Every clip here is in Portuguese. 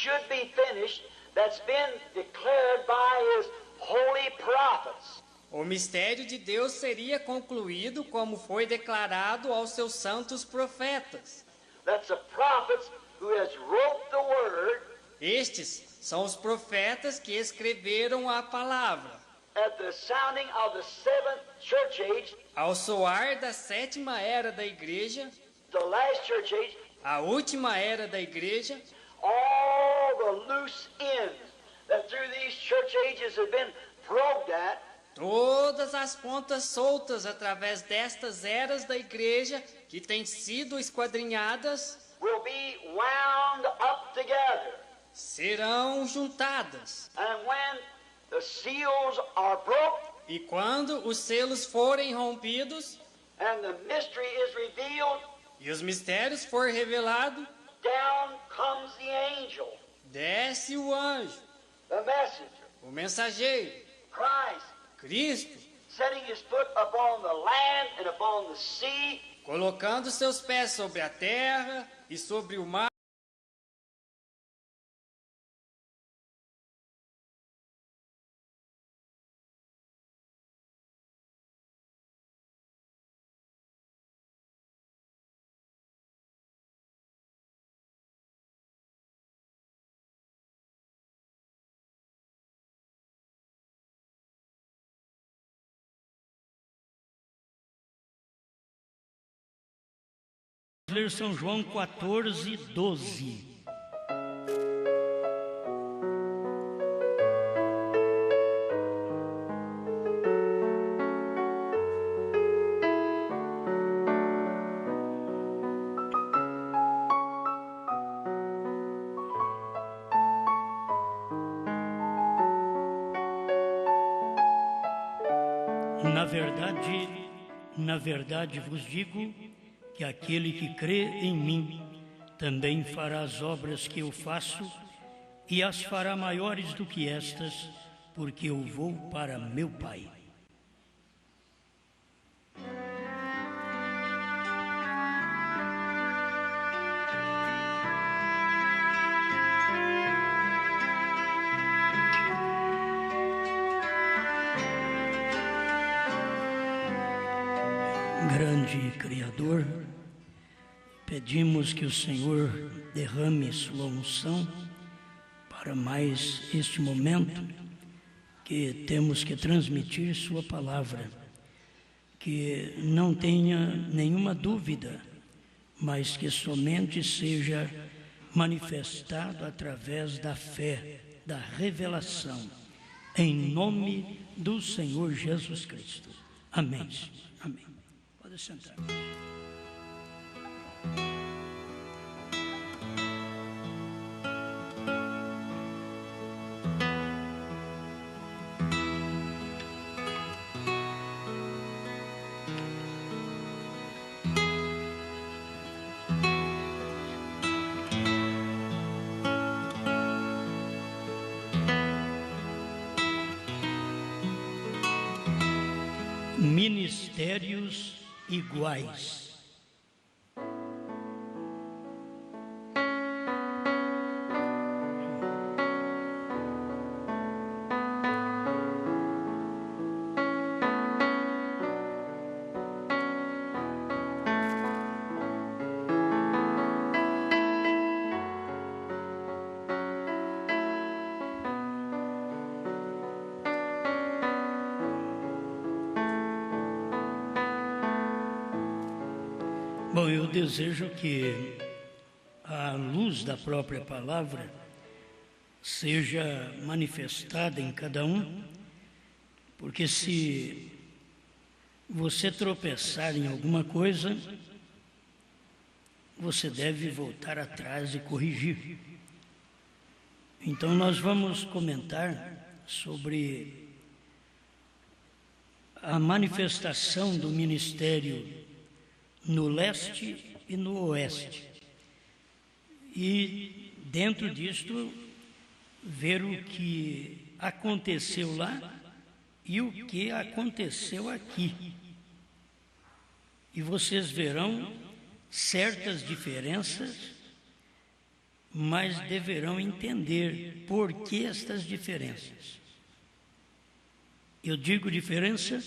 should be finished that's been declared by his holy prophets. O mistério de Deus seria concluído como foi declarado aos seus santos profetas. That's the prophets who has wrote the word. Estes são os profetas que escreveram a palavra. At the sounding of the seventh church age, ao soar da sétima era da igreja, the last church age, a última era da igreja, all the loose ends that through these church ages have been probed at, todas as pontas soltas através destas eras da igreja que têm sido esquadrinhadas, will be wound up together. Serão juntadas. And when the seals are broke, e quando os selos forem rompidos, and the mystery is revealed, e os mistérios for revelado, down comes the angel, desce o anjo, the messenger, o mensageiro, Cristo, setting his foot upon the land and upon the sea, colocando seus pés sobre a terra e sobre o mar. Ler São João 14, 12. Na verdade vos digo que aquele que crê em mim também fará as obras que eu faço e as fará maiores do que estas, porque eu vou para meu Pai. Grande Criador, pedimos que o Senhor derrame sua unção para mais este momento que temos que transmitir sua palavra, que não tenha nenhuma dúvida, mas que somente seja manifestado através da fé, da revelação, em nome do Senhor Jesus Cristo. Amém. Amém. Pode sentar. Ministérios iguais. Bom, eu desejo que a luz da própria palavra seja manifestada em cada um, porque se você tropeçar em alguma coisa, você deve voltar atrás e corrigir. Então nós vamos comentar sobre a manifestação do ministério no leste e no oeste. E dentro disto, ver o que aconteceu lá e o que aconteceu aqui. E vocês verão certas diferenças, mas deverão entender por que estas diferenças. Eu digo diferença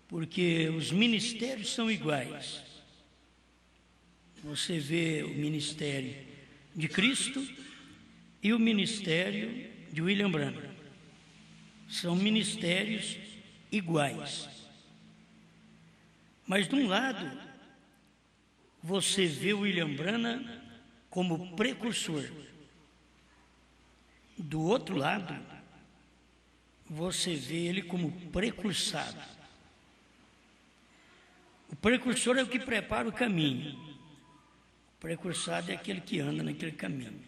porque os ministérios são iguais. Você vê o ministério de Cristo e o ministério de William Branham. São ministérios iguais. Mas de um lado, você vê o William Branham como precursor. Do outro lado, você vê ele como precursado. O precursor é o que prepara o caminho. O precursado é aquele que anda naquele caminho.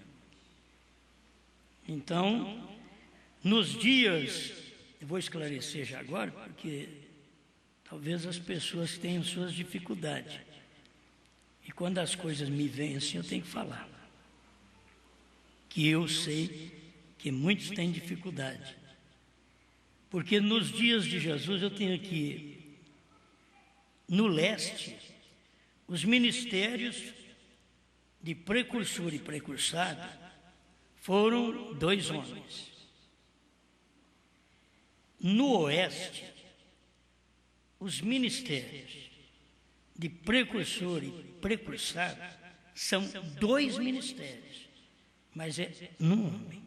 Então, nos dias, eu vou esclarecer já agora, porque talvez as pessoas tenham suas dificuldades. E quando as coisas me vêm assim, eu tenho que falar. Que eu sei que muitos têm dificuldade. Porque nos dias de Jesus, eu tenho aqui, no leste, os ministérios de precursor e precursado foram 2 homens. No oeste, os ministérios de precursor e precursado são 2 ministérios, mas é num homem.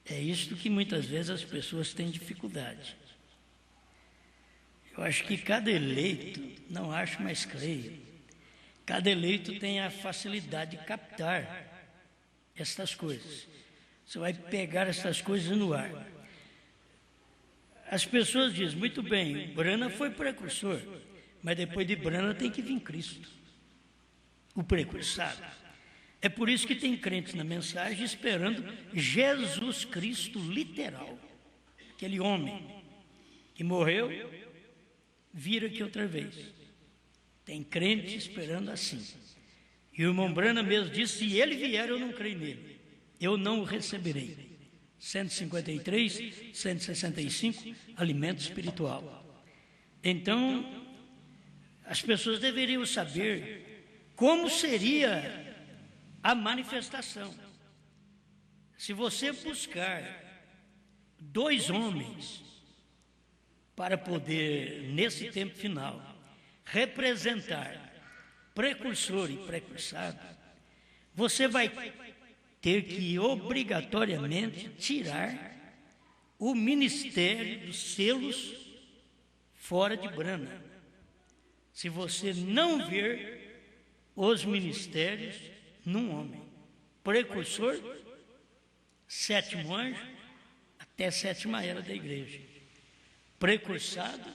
É isto que muitas vezes as pessoas têm dificuldade. Eu acho que cada eleito, não acho, mas creio, cada eleito tem a facilidade de captar estas coisas. Você vai pegar essas coisas no ar. As pessoas dizem, muito bem, Branham foi precursor, mas depois de Branham tem que vir Cristo, o precursado. É por isso que tem crentes na mensagem esperando Jesus Cristo literal, aquele homem que morreu, vir aqui outra vez. Tem crente esperando assim. E o irmão Branham mesmo disse, se ele vier eu não creio nele, eu não o receberei. 153, 165, alimento espiritual. Então, as pessoas deveriam saber como seria a manifestação. Se você buscar 2 homens para poder, nesse tempo final, representar precursor e precursado, você vai ter que obrigatoriamente tirar o ministério dos selos fora de Branham. Se você não ver os ministérios num homem, precursor, 7º anjo, até a 7ª era da igreja. Precursado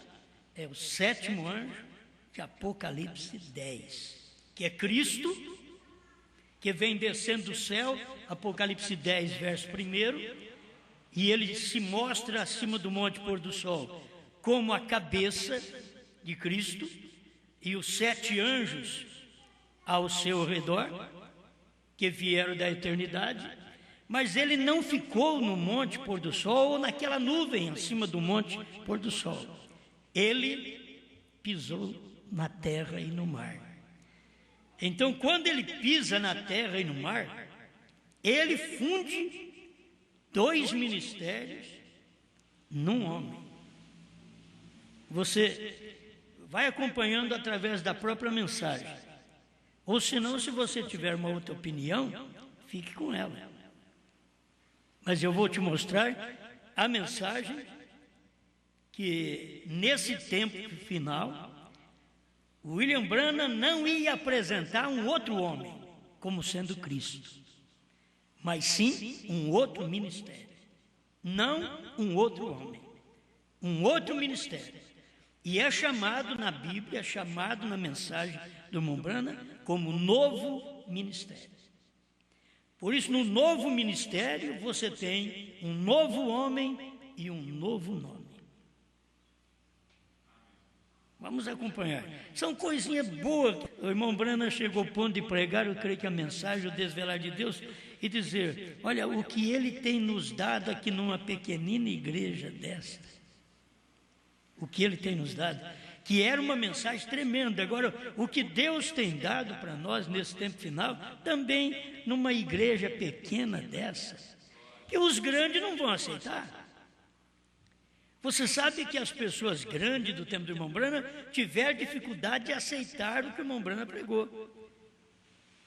é o 7º anjo de Apocalipse 10, que é Cristo, que vem descendo do céu, Apocalipse 10, verso 1, e ele se mostra acima do monte pôr do sol como a cabeça de Cristo, e os 7 anjos ao seu redor, que vieram da eternidade, mas ele não ficou no monte pôr do sol ou naquela nuvem acima do monte pôr do sol. Ele pisou na terra e no mar. Então, quando ele pisa na terra e no mar, ele funde 2 ministérios num homem. Você vai acompanhando através da própria mensagem. Ou senão, se você tiver uma outra opinião, fique com ela. Mas eu vou te mostrar a mensagem que, nesse tempo final, William Branham não ia apresentar um outro homem como sendo Cristo, mas sim um outro ministério. Não um outro homem, um outro ministério. E é chamado na Bíblia, é chamado na mensagem do irmão Branham como novo ministério. Por isso, no novo ministério, você tem um novo homem e um novo nome. Vamos acompanhar. São coisinhas boas. O irmão Branham chegou ao ponto de pregar, eu creio que a mensagem, o desvelar de Deus, e dizer, olha, o que ele tem nos dado aqui numa pequenina igreja desta, o que ele tem nos dado, que era uma mensagem tremenda. Agora, o que Deus tem dado para nós nesse tempo final, também numa igreja pequena dessa, que os grandes não vão aceitar. Você sabe que as pessoas grandes do tempo do irmão Branham tiveram dificuldade de aceitar o que o irmão Branham pregou.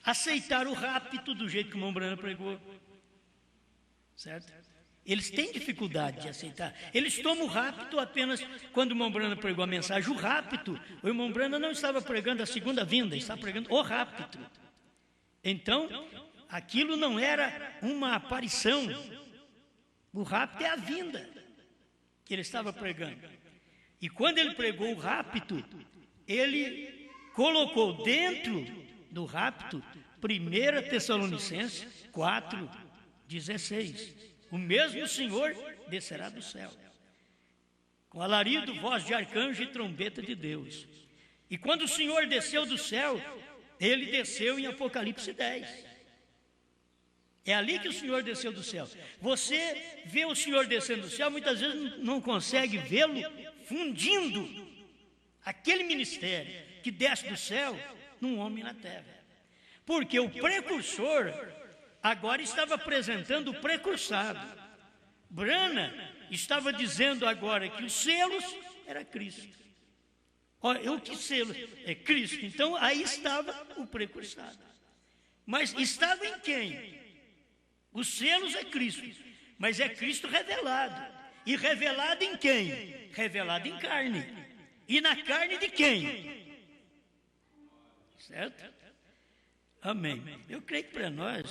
Aceitar o rapto do jeito que o irmão Branham pregou. Certo? Eles têm dificuldade de aceitar. Eles tomam o rapto apenas quando o irmão Branham pregou a mensagem. O rapto, o irmão Branham não estava pregando a segunda vinda, estava pregando o rapto. Então, aquilo não era uma aparição. O rapto é a vinda que ele estava pregando. E quando ele pregou o rapto, ele colocou dentro do rapto 1 Tessalonicenses 4:16. O mesmo Senhor descerá do céu, com alarido, voz de arcanjo e trombeta de Deus. E quando o Senhor desceu do céu, ele desceu em Apocalipse 10. É ali que o Senhor desceu do céu. Você vê o Senhor descendo do céu, muitas vezes não consegue vê-lo fundindo aquele ministério que desce do céu num homem na terra. Porque o precursor agora estava apresentando o precursado. Branham estava dizendo agora que os selos era Cristo. Olha, o que selo? É Cristo. Então aí estava o precursado. Mas estava em quem? Os selos é Cristo, mas é Cristo revelado. E revelado em quem? Revelado em carne. E na carne de quem? Certo? Amém. Eu creio que para nós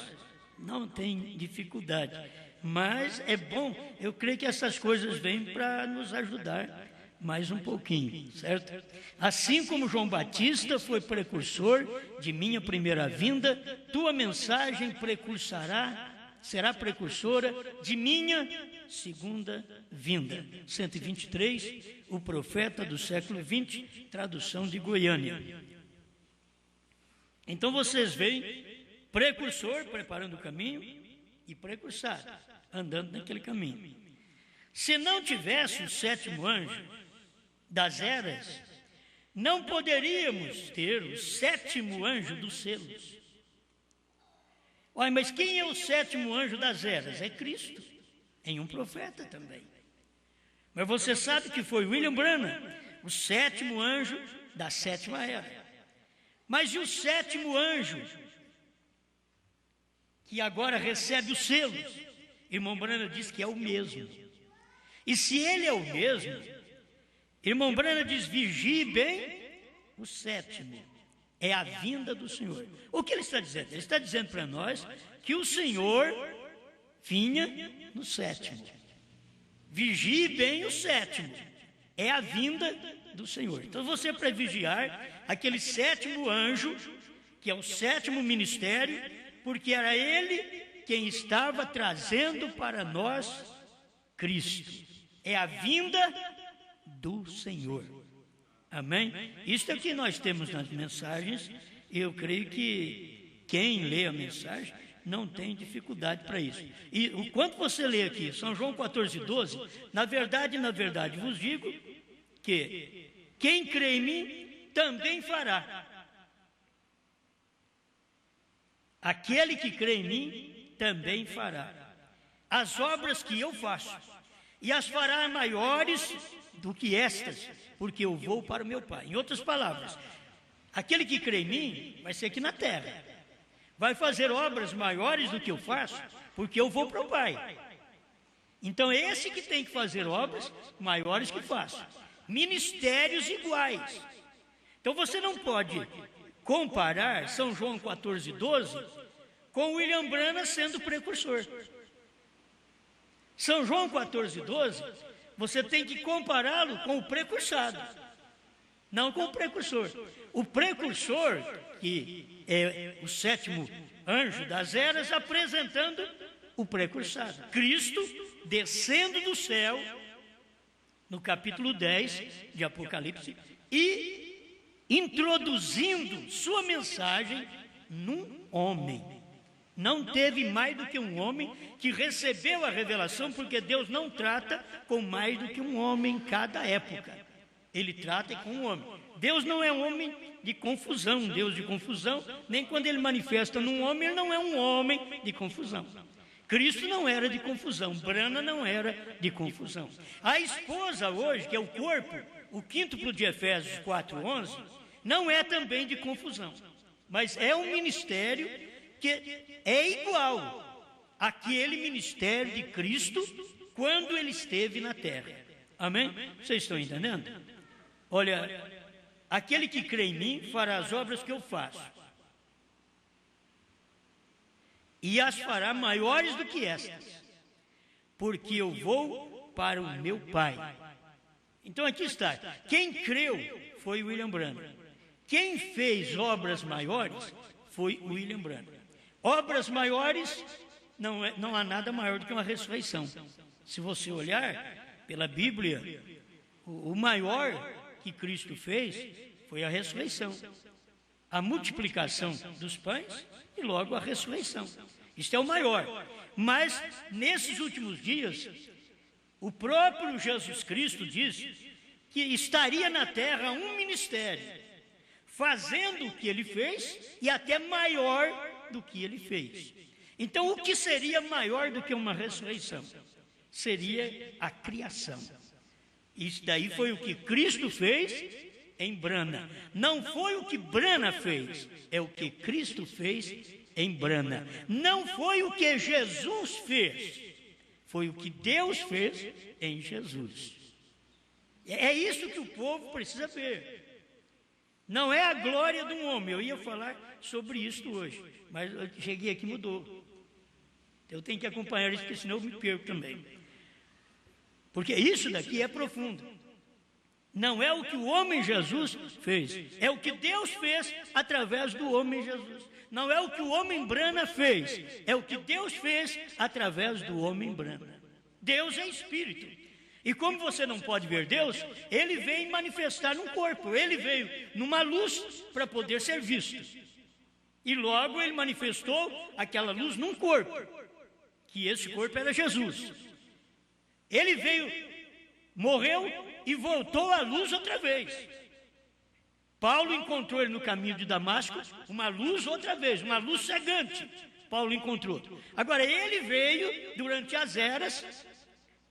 não tem dificuldade, mas é bom, eu creio que essas coisas vêm para nos ajudar mais um pouquinho, certo? Assim como João Batista foi precursor de minha primeira vinda, tua mensagem será precursora de minha segunda vinda. 123, o profeta do século 20, tradução de Goiânia. Então vocês veem precursor preparando o caminho e precursado andando naquele caminho. Se não tivesse o sétimo anjo das eras, não poderíamos ter o sétimo anjo dos selos. Olha, mas quem é o sétimo anjo das eras? É Cristo, em um profeta também. Mas você sabe que foi William Branham, o sétimo anjo da sétima era. Mas e o sétimo anjo, que agora recebe os selos? Irmão Branham diz que é o mesmo. E se ele é o mesmo, irmão Branham diz, vigie bem o sétimo. É a vinda do Senhor. O que ele está dizendo? Ele está dizendo para nós que o Senhor vinha no sétimo. Vigie bem o sétimo. É a vinda do Senhor. Então você, para vigiar aquele sétimo anjo, que é o sétimo ministério, porque era ele quem estava trazendo para nós Cristo. É a vinda do Senhor. Amém? Isto é o que nós temos nas mensagens. Eu creio que quem lê a mensagem não tem dificuldade para isso. E o quanto você lê aqui, São João 14:12, na verdade, vos digo que quem crê em mim também fará. Aquele que crê em mim também fará as obras que eu faço, e as fará maiores do que estas, porque eu vou para o meu Pai. Em outras palavras, aquele que crê em mim vai ser aqui na terra, vai fazer obras maiores do que eu faço, porque eu vou para o Pai. Então é esse que tem que fazer obras maiores que faço, ministérios iguais. Então você não pode comparar São João 14:12 com William Branham sendo precursor. São João 14:12, você tem que compará-lo com o precursado, não com o precursor. O precursor, que é o sétimo anjo das eras, apresentando o precursado. Cristo descendo do céu, no capítulo 10 de Apocalipse, e introduzindo sua mensagem num homem. Não teve mais do que um homem que recebeu a revelação, porque Deus não trata com mais do que um homem em cada época. Ele trata com o homem. Deus não é um homem de confusão, um Deus de confusão, nem quando ele manifesta num homem, ele não é um homem de confusão. Cristo não era de confusão, Brana não era de confusão. A esposa hoje, que é o corpo, o quíntuplo de Efésios 4:11, não é também de confusão, mas é um ministério que é igual àquele ministério de Cristo quando ele esteve na terra. Amém? Vocês estão entendendo? Olha, aquele que crê em mim fará as obras que eu faço, e as fará maiores do que estas, porque eu vou para o meu Pai. Então aqui está, quem creu foi William Branham. Quem fez obras maiores foi William Branham. Obras maiores, não há nada maior do que uma ressurreição. Se você olhar pela Bíblia, o maior que Cristo fez foi a ressurreição, a multiplicação dos pães e logo a ressurreição. Isto é o maior. Mas nesses últimos dias, o próprio Jesus Cristo disse que estaria na terra um ministério, fazendo o que ele fez e até maior do que ele fez. Então, o que seria maior do que uma ressurreição? Seria a criação. Isso daí foi o que Cristo fez em Brana. Não foi o que Brana fez, é o que Cristo fez em Brana. Não foi o que Jesus fez, foi o que Deus fez em Jesus. É isso que o povo precisa ver. Não é a glória de um homem. Eu ia falar sobre isso hoje, mas eu cheguei aqui e mudou. Eu tenho que acompanhar isso, porque senão eu me perco também. Porque isso daqui é profundo. Não é o que o homem Jesus fez, é o que Deus fez através do homem Jesus. Não é o que o homem Brana fez, é o que Deus fez através do homem Brana. Deus é espírito. E como você não pode ver Deus, ele veio manifestar num corpo, ele veio numa luz para poder ser visto. E logo ele manifestou aquela luz num corpo, que esse corpo era Jesus. Ele veio, morreu e voltou à luz outra vez. Paulo encontrou ele no caminho de Damasco, uma luz outra vez, uma luz cegante. Paulo encontrou. Agora ele veio durante as eras,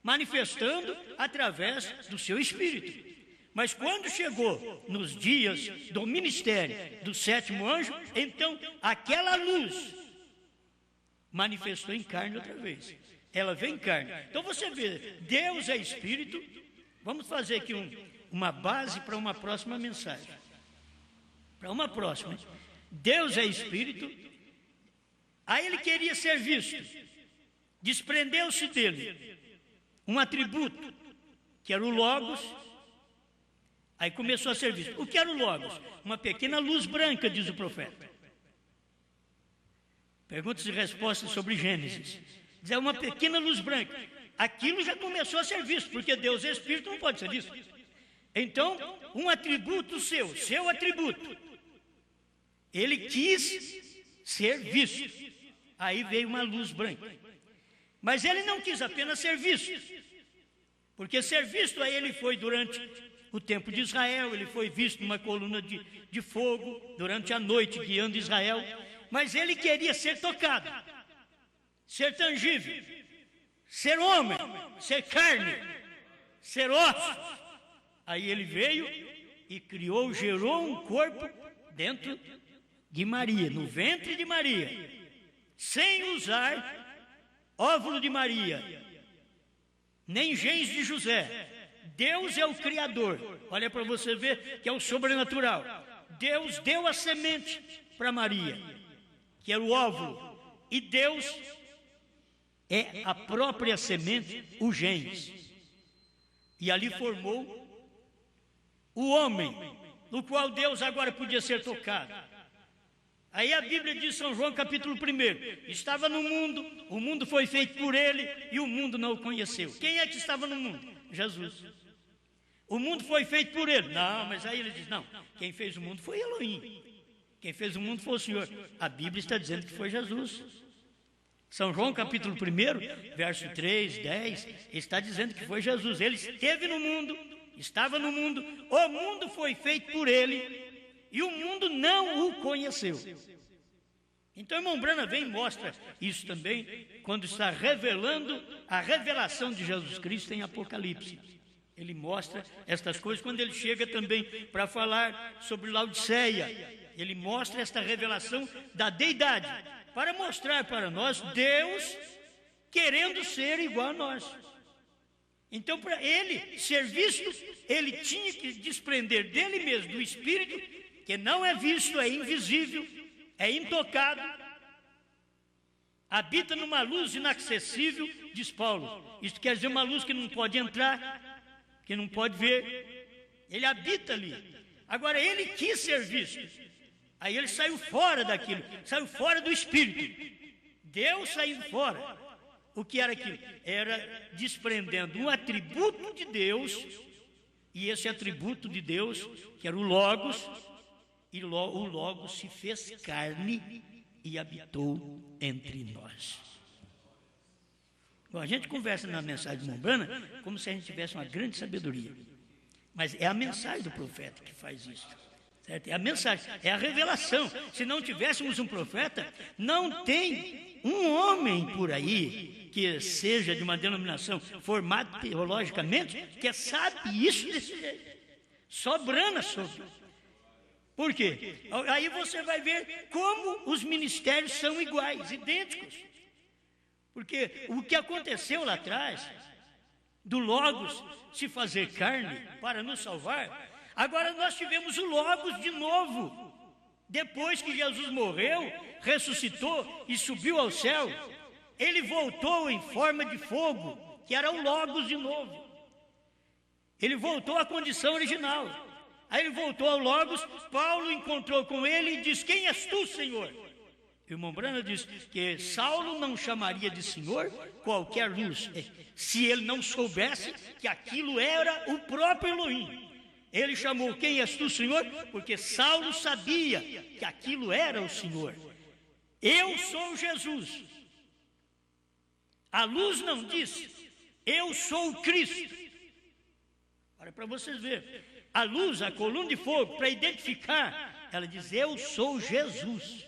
manifestando através do seu espírito. Mas quando chegou nos dias do ministério do sétimo anjo, então aquela luz manifestou em carne outra vez. Ela vem em carne. Então você vê, Deus é espírito. Vamos fazer aqui uma base para uma próxima mensagem. Para uma próxima. Deus é espírito. Aí ele queria ser visto. Desprendeu-se dele um atributo, que era o Logos. Aí começou a ser visto. O que era o Logos? Uma pequena luz branca, diz o profeta. Perguntas e respostas sobre Gênesis. Diz, é uma pequena luz branca. Aquilo já começou a ser visto, porque Deus é espírito, não pode ser visto. Então, um atributo seu atributo, ele quis ser visto. Aí veio uma luz branca. Mas ele não quis apenas ser visto, porque ser visto aí ele foi durante o tempo de Israel, ele foi visto numa coluna de fogo durante a noite, guiando Israel. Mas ele queria ser tocado, ser tangível, ser homem, ser carne, ser ossos. Aí ele veio e gerou um corpo dentro de Maria, no ventre de Maria, sem usar óvulo de Maria, nem genes de José. Deus é o Criador. Olha para você ver que é o sobrenatural. Deus deu a semente para Maria, que era o óvulo, e Deus é a própria semente, o genes. E ali formou o homem, no qual Deus agora podia ser tocado. Aí a Bíblia diz, São João capítulo 1, estava no mundo, o mundo foi feito por ele e o mundo não o conheceu. Quem é que estava no mundo? Jesus. O mundo foi feito por ele. Não, mas aí ele diz, não, quem fez o mundo foi Elohim. Quem fez o mundo foi o Senhor. A Bíblia está dizendo que foi Jesus. São João capítulo 1, verso 3, 10, está dizendo que foi Jesus. Ele esteve no mundo estava no mundo, o mundo foi feito por ele, e o mundo não o conheceu. Então, o irmão Branham vem e mostra isso também, quando está revelando a revelação de Jesus Cristo em Apocalipse. Ele mostra estas coisas quando ele chega também para falar sobre Laodiceia. Ele mostra esta revelação da deidade, para mostrar para nós Deus querendo ser igual a nós. Então, para ele ser visto, ele tinha que desprender dele mesmo, do Espírito, que não é visto, é invisível, é intocado, habita numa luz inacessível, diz Paulo. Isto quer dizer uma luz que não pode entrar, que não pode ver. Ele habita ali. Agora, ele quis ser visto. Aí ele saiu fora daquilo, saiu fora do Espírito. Deus saiu fora. O que era aquilo? Era desprendendo um atributo de Deus, e esse atributo de Deus, que era o Logos, e o Logos se fez carne e habitou entre nós. Bom, a gente conversa na mensagem de Mombrana como se a gente tivesse uma grande sabedoria, mas é a mensagem do profeta que faz isso. Certo? É a mensagem, é a revelação. Se não tivéssemos um profeta, não tem um homem por aí que seja de uma denominação formada teologicamente que sabe isso desse jeito. Só Brana soube. Por quê? Aí você vai ver como os ministérios são iguais, idênticos. Porque o que aconteceu lá atrás, do Logos se fazer carne para nos salvar, agora nós tivemos o Logos de novo. Depois que Jesus morreu, ressuscitou e subiu ao céu, ele voltou em forma de fogo, que era o Logos de novo. Ele voltou à condição original. Aí ele voltou ao Logos, Paulo encontrou com ele e disse: quem és tu, Senhor? O irmão Branham diz que Saulo não chamaria de Senhor qualquer luz, se ele não soubesse que aquilo era o próprio Elohim. Ele chamou: quem és tu, Senhor? Porque Saulo sabia que aquilo era o Senhor. Eu sou Jesus. A luz não disse: eu sou o Cristo. Olha para vocês verem. A luz, a coluna de fogo, para identificar, ela diz: eu sou Jesus,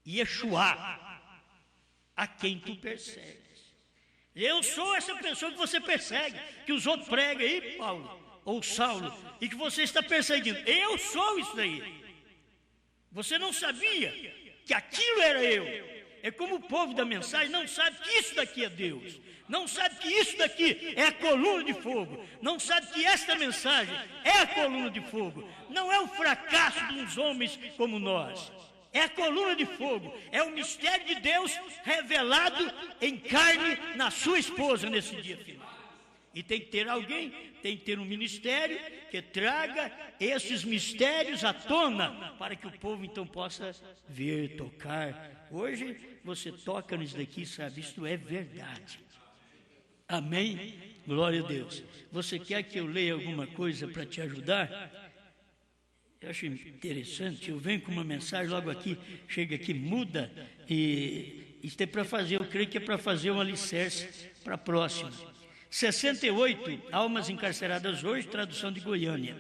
Yeshua, a quem tu persegues. Eu sou essa pessoa que você persegue, que os outros pregam aí, Paulo ou Saulo, e que você está perseguindo. Eu sou isso daí. Você não sabia que aquilo era eu. É como o povo da mensagem não sabe que isso daqui é Deus, não sabe que isso daqui é a coluna de fogo, não sabe que esta mensagem é a coluna de fogo, não é o fracasso de uns homens como nós, é a coluna de fogo, é o mistério de Deus revelado em carne na sua esposa nesse dia final. E tem que ter alguém, tem que ter um ministério que traga esses mistérios à tona, para que o povo então possa ver, tocar. Hoje você toca nisso daqui, sabe, isto é verdade. Amém? Glória a Deus. Você quer que eu leia alguma coisa para te ajudar? Eu acho interessante, eu venho com uma mensagem logo aqui, chega aqui, muda, e isso é para fazer, eu creio que é para fazer um alicerce para a próxima. 68 almas encarceradas hoje, tradução de Goiânia.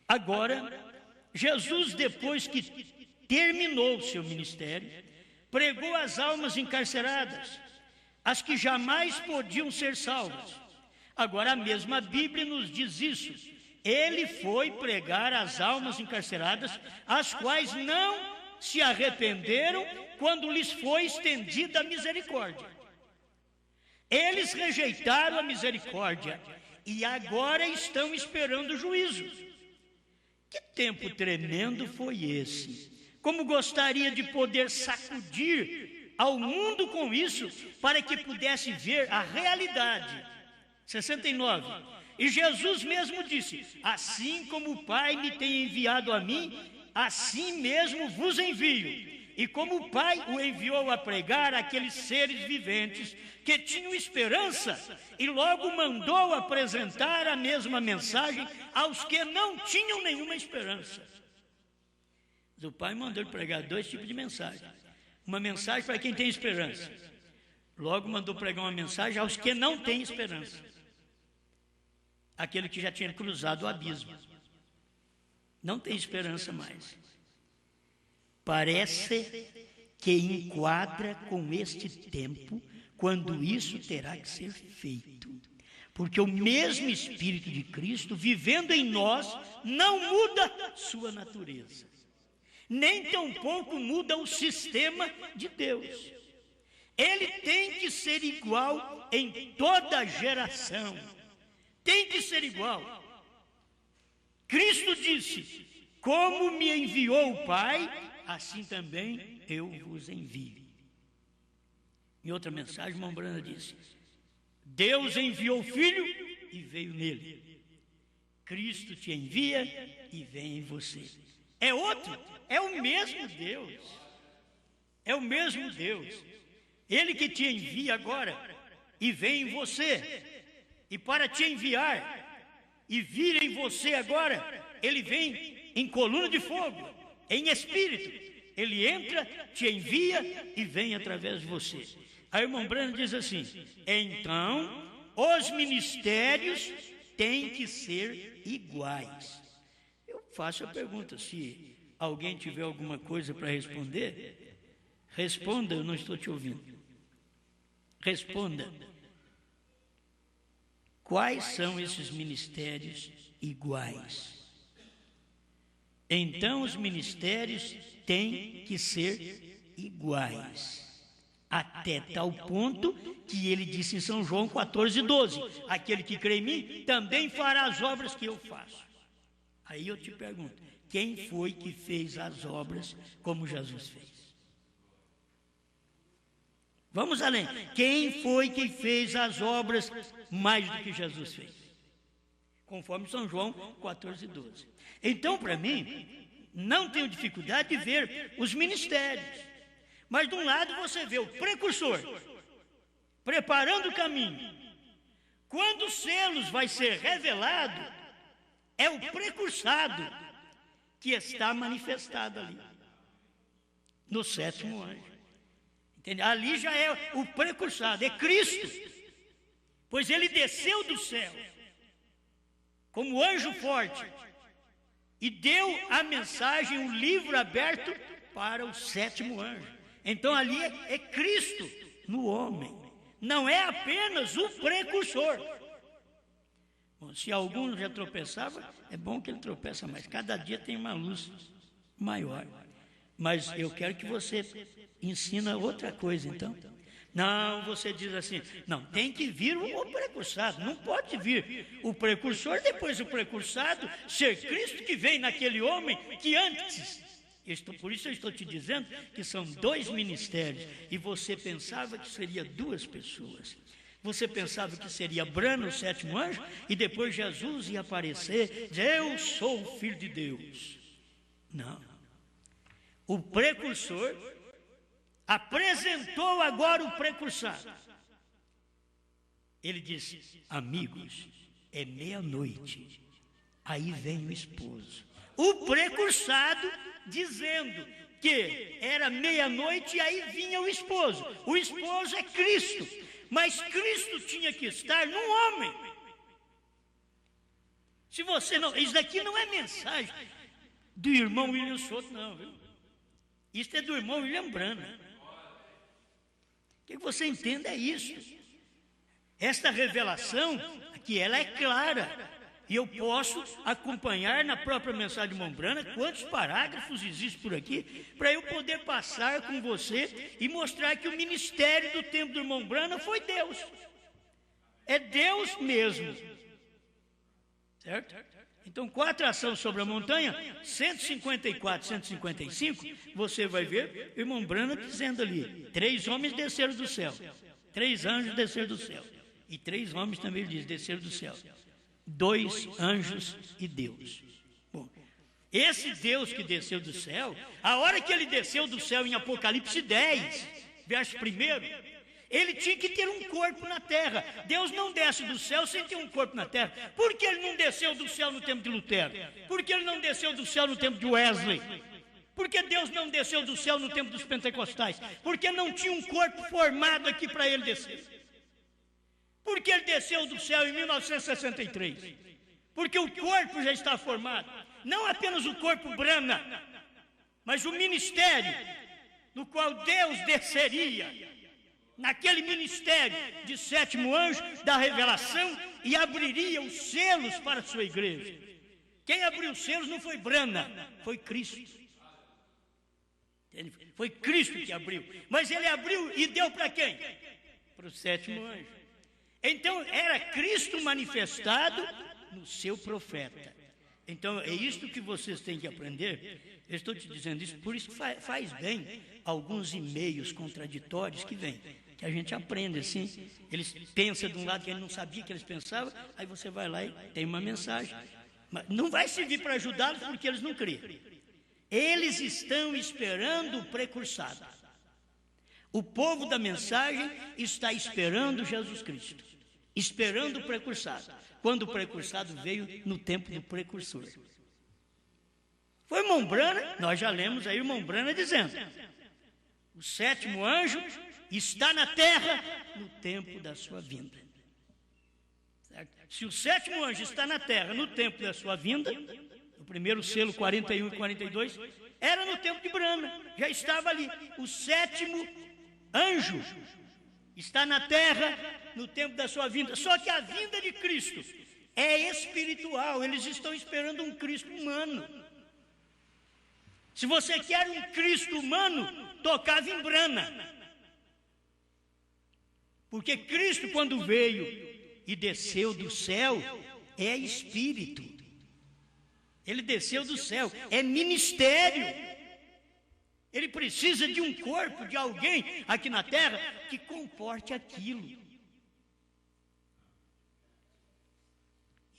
Agora, Jesus, depois que terminou o seu ministério, pregou às almas encarceradas, as que jamais podiam ser salvas. Agora, a mesma Bíblia nos diz isso. Ele foi pregar às almas encarceradas, as quais não se arrependeram quando lhes foi estendida a misericórdia. Eles rejeitaram a misericórdia e agora estão esperando o juízo. Que tempo tremendo foi esse! Como gostaria de poder sacudir ao mundo com isso, para que pudesse ver a realidade. 69. E Jesus mesmo disse: assim como o Pai me tem enviado a mim, assim mesmo vos envio. E como o Pai o enviou a pregar àqueles seres viventes que tinham esperança, e logo mandou apresentar a mesma mensagem aos que não tinham nenhuma esperança. O Pai mandou ele pregar dois tipos de mensagem. Uma mensagem para quem tem esperança. Logo mandou pregar uma mensagem aos que não têm esperança. aquele que já tinha cruzado o abismo. Não tem esperança mais. Parece que enquadra com este tempo, quando isso terá que ser feito. Porque o mesmo Espírito de Cristo, vivendo em nós, não muda sua natureza. Nem tampouco muda o sistema de Deus. Ele tem que ser igual em toda geração. Tem que ser igual. Cristo disse: como me enviou o Pai, assim também eu vos envio. Em outra mensagem, irmão Brana disse: Deus enviou o Filho e veio nele. Cristo te envia e vem em você. É outro, é o mesmo Deus. É o mesmo Deus. Ele que te envia agora e vem em você. E para te enviar e vir em você agora, ele vem em coluna de fogo, em espírito. Ele entra, te envia e vem através de você. Aí o irmão Brano diz assim: então os ministérios têm que ser iguais. Eu faço a pergunta, se alguém tiver alguma coisa para responder, responda, eu não estou te ouvindo. Responda. Quais são esses ministérios iguais? Então os ministérios têm que ser iguais. Até tal ponto que ele disse em São João 14:12: aquele que crê em mim também fará as obras que eu faço. Aí eu te pergunto: quem foi que fez as obras como Jesus fez? Vamos além. Quem foi que fez as obras mais do que Jesus fez? Conforme São João 14:12. Então, para mim, não tenho dificuldade de ver os ministérios. Mas de um lado você vê o precursor preparando o caminho. Quando os selos vai ser revelado, é o precursado que está manifestado ali, no sétimo anjo. Entende? Ali já é o precursado, é Cristo, pois ele desceu do céu como anjo forte e deu a mensagem, o livro aberto para o sétimo anjo. Então ali é Cristo no homem, não é apenas o precursor. Bom, se algum já tropeçava, é bom que ele tropeça mais. Cada dia tem uma luz maior. Mas eu quero que você ensina outra coisa, então. Não, você diz assim: não, tem que vir o precursado. Não pode vir o precursor, depois o precursado ser Cristo, que vem naquele homem que antes. Por isso eu estou te dizendo que são dois ministérios. E você pensava que seria duas pessoas. Você pensava que seria Brano, o sétimo anjo, e depois Jesus ia aparecer, dizer: eu sou o Filho de Deus. Não. O precursor apresentou agora o precursado. Ele disse: amigos, é meia-noite, aí vem o esposo. O precursado dizendo que era meia-noite e aí vinha o esposo. O esposo é Cristo, mas Cristo tinha que estar num homem. Se você não, isso daqui não é mensagem do irmão William Souto, não, viu? Isso é do irmão William Brana. Que você entenda é isso. Esta revelação aqui, ela é clara. E eu posso acompanhar na própria mensagem de irmão Brana quantos parágrafos existem por aqui, para eu poder passar com você e mostrar que o ministério do tempo do irmão Brana foi Deus. É Deus mesmo. Certo? Então, com a atração sobre a montanha, 154, 155, você vai ver o irmão Brana dizendo ali: 3 homens desceram do céu, 3 anjos desceram do céu, e 3 homens também ele diz desceram do céu, 2 anjos e Deus. Bom, esse Deus que desceu do céu, a hora que ele desceu do céu em Apocalipse 10, verso 1, ele tinha que ter um corpo na terra. Deus não desce do céu sem ter um corpo na terra. Por que ele não desceu do céu no tempo de Lutero? Por que ele não desceu do céu no tempo de Wesley? Por que Deus não desceu do céu no tempo dos pentecostais? Porque não tinha um corpo formado aqui para ele descer. Por que ele desceu do céu em 1963? Porque o corpo já está formado. Não apenas o corpo Brana, mas o ministério no qual Deus desceria, naquele ministério de sétimo anjo da revelação, e abriria os selos para a sua igreja. Quem abriu os selos não foi Brana, foi Cristo. Foi Cristo que abriu. Mas ele abriu e deu para quem? Para o sétimo anjo. Então era Cristo manifestado no seu profeta. Então é isto que vocês têm que aprender. Eu estou te dizendo isso, por isso faz bem alguns e-mails contraditórios que vêm, que a gente aprende assim. Eles pensam de um lado que ele não sabia que eles pensavam, aí você vai lá e tem uma mensagem. Mas não vai servir para ajudá-los porque eles não creem. Eles estão esperando o precursado. O povo da mensagem está esperando Jesus Cristo, esperando o precursado. Quando o precursado veio no tempo do precursor. Foi irmão Brana, nós já lemos aí o irmão Brana dizendo: o sétimo anjo está na terra no tempo da sua vinda. Certo? Se o sétimo anjo está na terra no tempo da sua vinda, o primeiro selo 41 e 42, era no tempo de Brana, já estava ali. O sétimo anjo está na terra no tempo da sua vinda. Só que a vinda de Cristo é espiritual. Eles estão esperando um Cristo humano. Se você quer um Cristo humano, tocava em Brana. Porque Cristo, quando veio e desceu do céu, é espírito. Ele desceu do céu, é ministério. Ele precisa de um corpo, de alguém aqui na terra que comporte aquilo.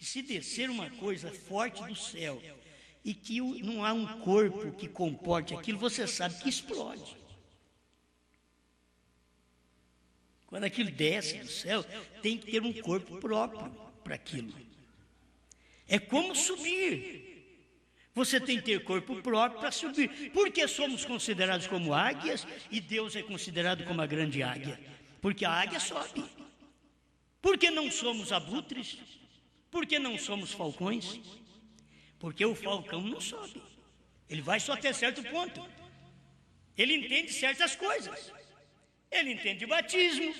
E se descer uma coisa forte do céu e que não há um corpo que comporte aquilo, você sabe que explode. Quando aquilo desce do céu, tem que ter um corpo próprio para aquilo. É como subir. Você tem que ter corpo próprio para subir. Por que somos considerados como águias e Deus é considerado como a grande águia? Porque a águia sobe. Por que não somos abutres? Por que não somos falcões? Porque o falcão não sobe. Ele vai só até certo ponto. Ele entende certas coisas. Ele entende de batismo.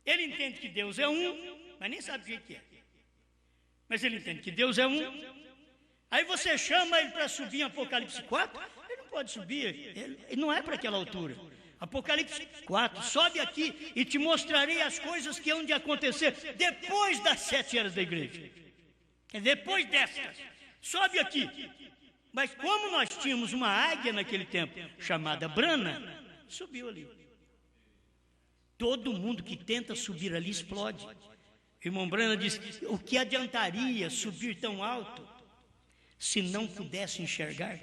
Ele entende que Deus é um, mas nem sabe o que é. Mas ele entende que Deus é um. Aí você chama ele para subir em Apocalipse 4, ele não pode subir, ele não é para aquela altura. Apocalipse 4, sobe aqui e te mostrarei as coisas que hão de acontecer depois das 7 eras da igreja. É depois destas, sobe aqui. Mas como nós tínhamos uma águia naquele tempo, chamada Brana, subiu ali. Todo mundo que tenta subir ali explode. O irmão Brana diz: o que adiantaria subir tão alto se não pudesse enxergar?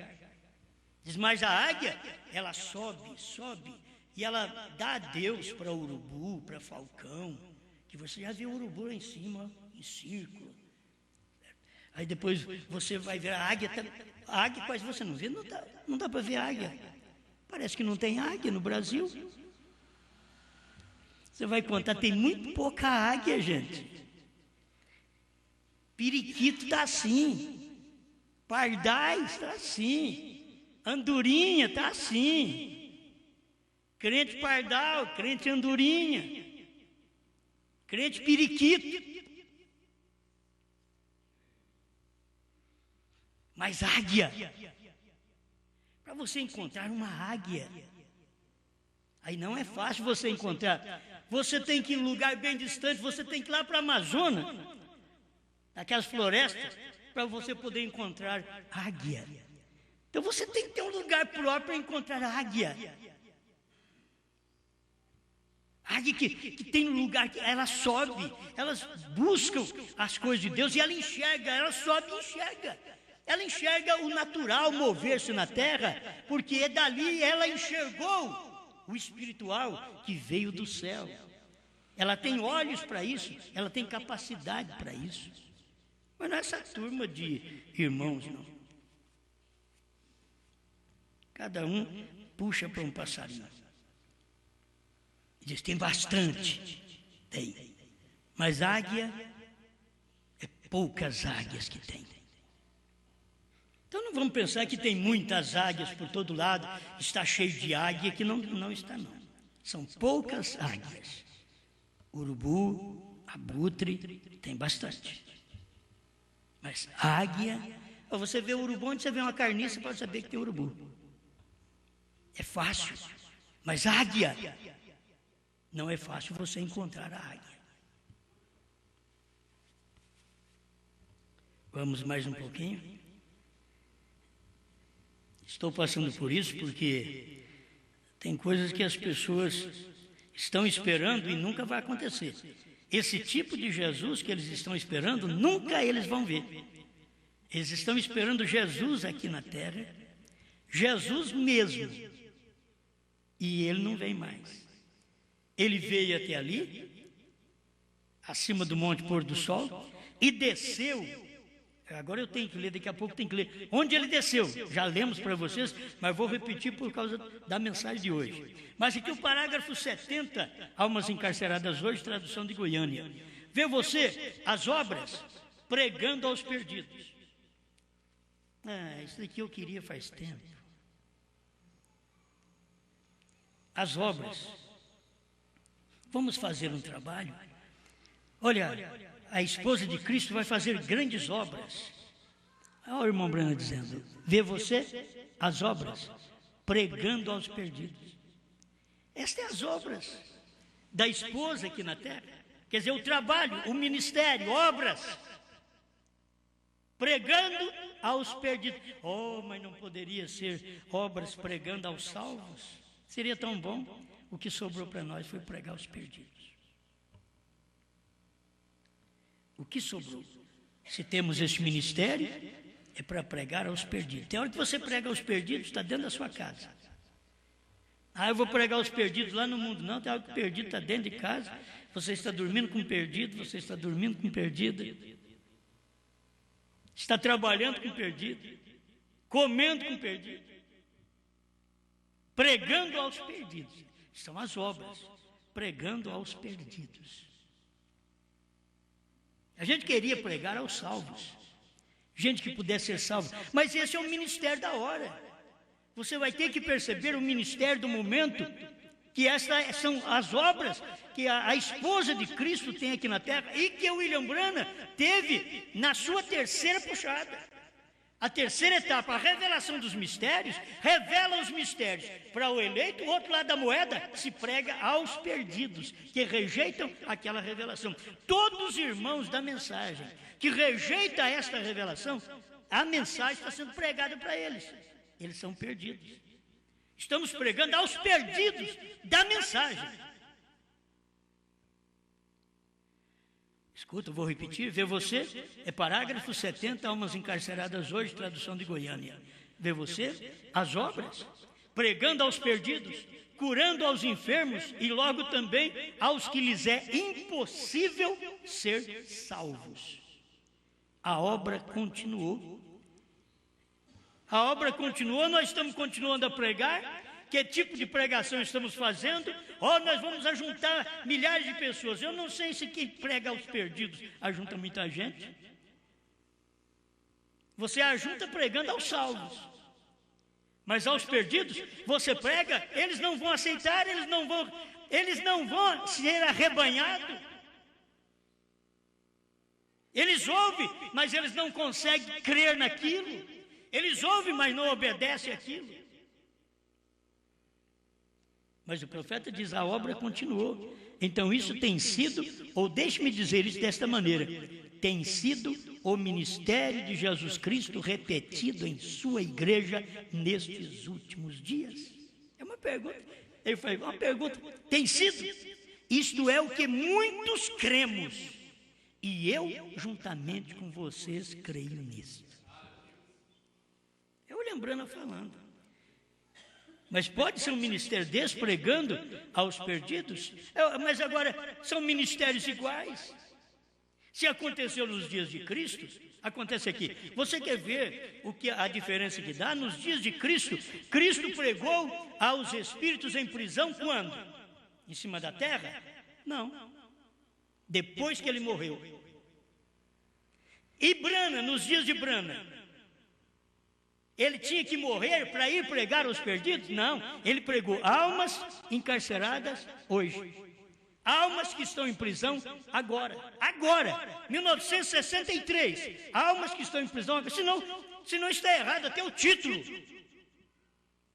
Diz, mas a águia, ela sobe, e ela dá a Deus para urubu, para falcão, que você já viu o urubu lá em cima, em círculo. Aí depois você vai ver a águia quase você não vê, não dá para ver a águia. Parece que não tem águia no Brasil. Você vai contar, tem muito pouca águia, gente. Periquito está assim. Pardais está assim, andorinha está assim, crente pardal, crente andorinha, crente periquito. Mas águia, para você encontrar uma águia, aí não é fácil você encontrar. Você tem que ir em um lugar bem distante, você tem que ir lá para a Amazônia, naquelas florestas, para você poder encontrar águia. Então você tem que ter um lugar próprio para encontrar águia. Águia que tem um lugar que ela sobe, elas buscam as coisas de Deus e ela enxerga, ela sobe e enxerga. Ela enxerga o natural mover-se na terra, porque é dali ela enxergou o espiritual que veio do céu. Ela tem olhos para isso, ela tem capacidade para isso. Mas não é essa turma de irmãos, não. Cada um puxa para um passarinho. Diz, tem bastante. Tem. Mas águia, é poucas águias que tem. Então não vamos pensar que tem muitas águias por todo lado, está cheio de águia, que não está não. São poucas águias. Urubu, abutre, tem bastante. Mas águia, você vê o urubu, onde você vê uma carniça, pode saber que tem urubu. É fácil. Mas águia, não é fácil você encontrar a águia. Vamos mais um pouquinho. Estou passando por isso porque tem coisas que as pessoas estão esperando e nunca vai acontecer. Esse tipo de Jesus que eles estão esperando, nunca eles vão ver. Eles estão esperando Jesus aqui na terra, Jesus mesmo, e ele não vem mais. Ele veio até ali, acima do Monte Pôr do Sol, e desceu. Agora eu tenho que ler, daqui a pouco tem que ler. Onde ele desceu? Já lemos para vocês, mas vou repetir por causa da mensagem de hoje. Mas aqui o parágrafo 70, almas encarceradas hoje, tradução de Goiânia. Vê você as obras pregando aos perdidos. Isso daqui eu queria faz tempo. As obras. Vamos fazer um trabalho. Olha, a esposa de Cristo vai fazer grandes obras. Olha o irmão Branham dizendo, vê você as obras, pregando aos perdidos. Estas são as obras da esposa aqui na terra. Quer dizer, o trabalho, o ministério, obras, pregando aos perdidos. Mas não poderia ser obras pregando aos salvos? Seria tão bom. O que sobrou para nós foi pregar aos perdidos. O que sobrou? Se temos esse ministério, é para pregar aos perdidos. Tem hora que você prega aos perdidos, está dentro da sua casa. Eu vou pregar aos perdidos lá no mundo. Não, tem hora que o perdido está dentro de casa. Você está dormindo com perdido, você está dormindo com perdida. Está trabalhando com perdido, comendo com perdido, pregando aos perdidos. São as obras, pregando aos perdidos. A gente queria pregar aos salvos, gente que pudesse ser salvo, mas esse é o ministério da hora. Você vai ter que perceber o ministério do momento, que essas são as obras que a esposa de Cristo tem aqui na terra e que o William Branham teve na sua terceira puxada. A terceira etapa, a revelação dos mistérios, revela os mistérios. Para o eleito, o outro lado da moeda se prega aos perdidos, que rejeitam aquela revelação. Todos os irmãos da mensagem que rejeitam esta revelação, a mensagem está sendo pregada para eles. Eles são perdidos. Estamos pregando aos perdidos da mensagem. Escuta, vou repetir, vê você, é parágrafo 70, almas encarceradas hoje, tradução de Goiânia. Vê você as obras, pregando aos perdidos, curando aos enfermos e logo também aos que lhes é impossível ser salvos. A obra continuou. A obra continuou, nós estamos continuando a pregar. Que tipo de pregação estamos fazendo? Nós vamos ajuntar milhares de pessoas. Eu não sei se quem prega aos perdidos ajunta muita gente. Você ajunta pregando aos salvos. Mas aos perdidos, você prega, eles não vão aceitar, eles não vão ser arrebanhados. Eles ouvem, mas eles não conseguem crer naquilo. Eles ouvem, mas não obedecem àquilo. Mas o profeta diz, a obra continuou. Então isso tem sido, ou deixe-me dizer isso desta maneira, tem sido o ministério de Jesus Cristo repetido em sua igreja nestes últimos dias. É uma pergunta. Ele falou, uma pergunta, tem sido? Isto é o que muitos cremos. E eu, juntamente com vocês, creio nisso. Eu lembrando falando. Mas pode ser um ministério desse pregando aos perdidos? Mas agora, são ministérios iguais. Se aconteceu nos dias de Cristo, acontece aqui. Você quer ver a diferença que dá? Nos dias de Cristo, Cristo pregou aos espíritos em prisão quando? Em cima da terra? Não. depois que ele morreu. E Branham, nos dias de Branham, ele tinha que morrer para ir pregar aos perdidos? Não, ele pregou almas encarceradas hoje. Almas que estão em prisão agora, 1963, almas que estão em prisão agora, senão está errado até o título.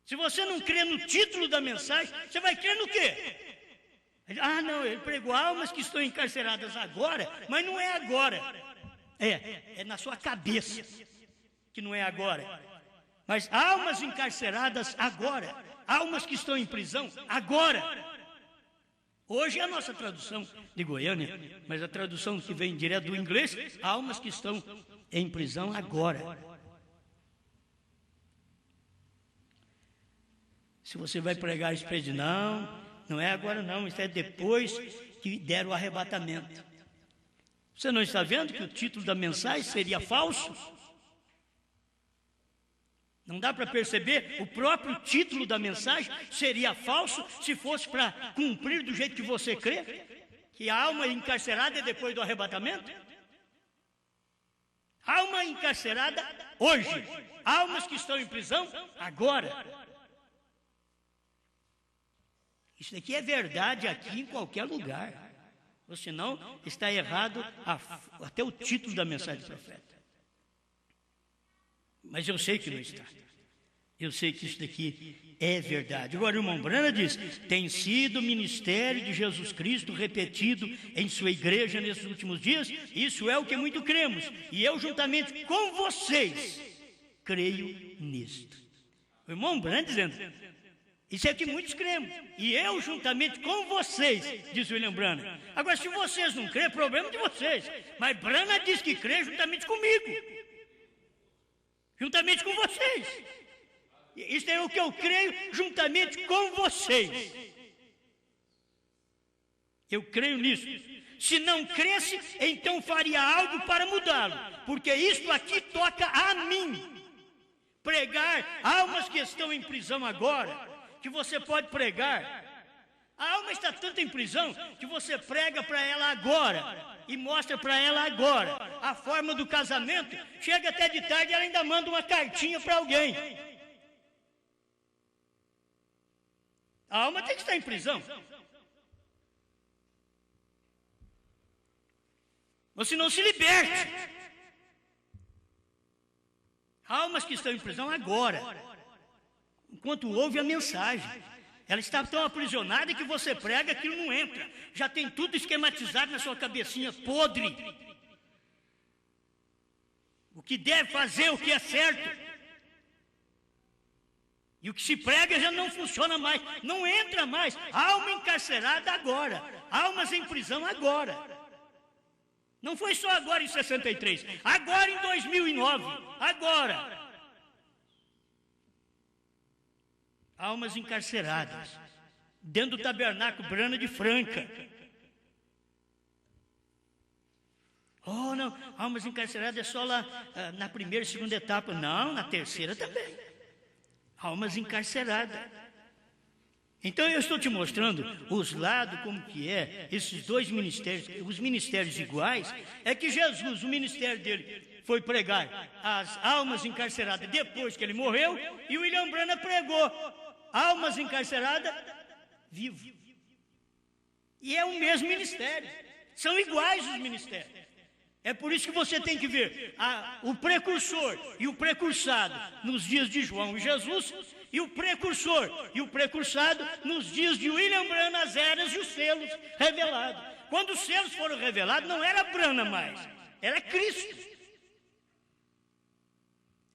Se você não crê no título da mensagem, você vai crer no quê? Ah, não, ele pregou almas que estão encarceradas agora, mas não é agora. É na sua cabeça que não é agora. Mas almas encarceradas agora, almas que estão em prisão agora. Hoje é a nossa tradução de Goiânia, mas a tradução que vem direto do inglês, almas que estão em prisão agora. Se você vai pregar isso, não é agora não, isso é depois que der o arrebatamento. Você não está vendo que o título da mensagem seria falso? Não dá para perceber? O próprio título da mensagem seria falso se fosse para cumprir do jeito que você crê? Que a alma encarcerada é depois do arrebatamento? Alma encarcerada hoje. Almas que estão em prisão agora. Isso daqui é verdade aqui em qualquer lugar. Ou senão está errado até o título da mensagem do profeta. Mas eu sei que não está. Eu sei que isso daqui é verdade. Agora, o irmão Branham diz, tem sido o ministério de Jesus Cristo repetido em sua igreja nesses últimos dias. Isso é o que muito cremos. E eu, juntamente com vocês, creio nisto. O irmão Branham dizendo, isso é o que muitos cremos. E eu, juntamente com vocês, diz William Branham. Agora, se vocês não crêem, é problema de vocês. Mas Branham diz que crê juntamente comigo. Juntamente com vocês. Isso é o que eu creio juntamente com vocês. Eu creio nisso. Se não cresce, então faria algo para mudá-lo. Porque isto aqui toca a mim. Pregar almas que estão em prisão agora, que você pode pregar. A alma está tanto em prisão que você prega para ela agora. E mostra para ela agora a forma do casamento. Chega até de tarde e ela ainda manda uma cartinha para alguém. A alma tem que estar em prisão. Ou se não se liberte. Almas que estão em prisão agora, enquanto ouve a mensagem. Ela está tão aprisionada que você prega, aquilo não entra. Já tem tudo esquematizado na sua cabecinha podre. O que deve fazer, o que é certo. E o que se prega já não funciona mais, não entra mais. Alma encarcerada agora, almas em prisão agora. Não foi só agora em 63, agora em 2009, agora. Almas encarceradas, dentro do tabernáculo Branham de Franca. Oh, não, almas encarceradas é só lá na primeira e segunda etapa. Não, na terceira também. Almas encarceradas. Então eu estou te mostrando os lados, como que é, esses dois ministérios, os ministérios iguais, é que Jesus, o ministério dele foi pregar as almas encarceradas depois que ele morreu, e o William Branham pregou almas encarceradas vivo. E é o mesmo ministério, são iguais os ministérios. É por isso que você tem que ver o precursor e o precursado nos dias de João e Jesus, e o precursor e o precursado nos dias de William Branham, as eras e os selos revelados. Quando os selos foram revelados, não era Branham mais, era Cristo.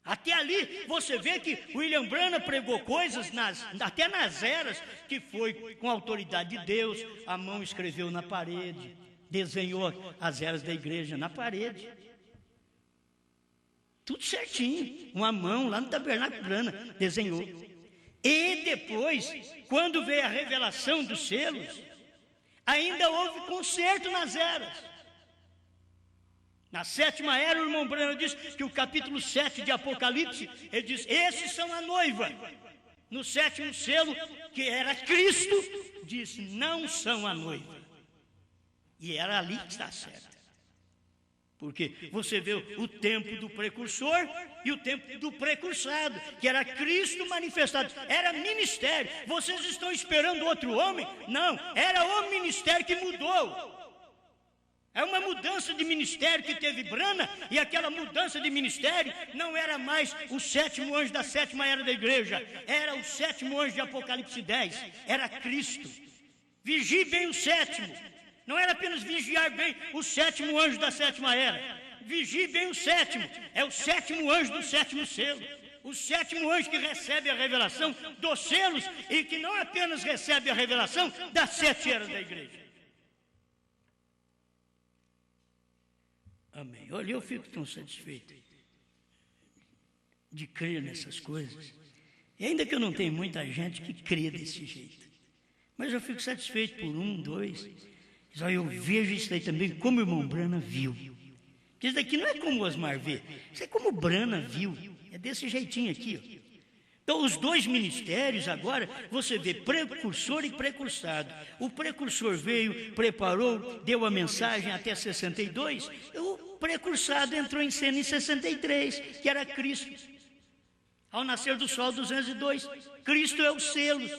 Até ali você vê que William Branham pregou coisas até nas eras que foi com a autoridade de Deus, a mão escreveu na parede, desenhou as eras da igreja na parede. Tudo certinho, uma mão lá no tabernáculo Branham desenhou. E depois, quando veio a revelação dos selos, ainda houve conserto nas eras. Na sétima era, o irmão Branham diz que o capítulo 7 de Apocalipse, ele diz, esses são a noiva. No sétimo selo, que era Cristo, diz, não são a noiva. E era ali que está certo. Porque você vê o tempo do precursor e o tempo do precursado, que era Cristo manifestado, era ministério. Vocês estão esperando outro homem? Não, era o ministério que mudou. É uma mudança de ministério que teve Brana, e aquela mudança de ministério não era mais o sétimo anjo da sétima era da igreja, era o sétimo anjo de Apocalipse 10, era Cristo. Vigie bem o sétimo, não era apenas vigiar bem o sétimo anjo da sétima era, vigie bem o sétimo, é o sétimo anjo do sétimo selo, o sétimo anjo que recebe a revelação dos selos e que não apenas recebe a revelação das 7 eras da igreja. Amém. Olha, eu fico tão satisfeito de crer nessas coisas. E ainda que eu não tenha muita gente que crê desse jeito. Mas eu fico satisfeito por 1, 2. Só eu vejo isso daí também como o irmão Brana viu. Porque isso daqui não é como o Osmar vê. Isso é como o Brana viu. É desse jeitinho aqui, ó. Então, os dois ministérios agora, você vê precursor e precursado. O precursor veio, preparou, deu a mensagem até 62. O precursado entrou em cena em 63, que era Cristo. Ao nascer do sol, 202. Cristo é os selos.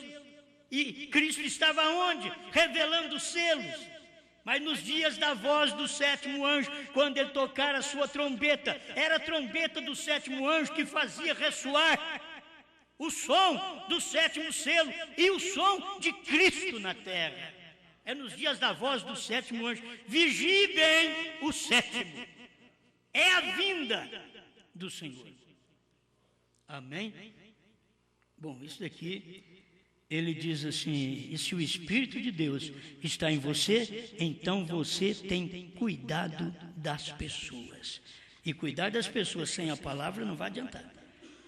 E Cristo estava onde? Revelando os selos. Mas nos dias da voz do sétimo anjo, quando ele tocar a sua trombeta, era a trombeta do sétimo anjo que fazia ressoar o som do sétimo selo e o som de Cristo na terra. É nos dias da voz do sétimo anjo. Vigie bem o sétimo. É a vinda do Senhor. Amém? Bom, isso daqui, ele diz assim, e se o Espírito de Deus está em você, então você tem cuidado das pessoas. E cuidar das pessoas sem a palavra não vai adiantar.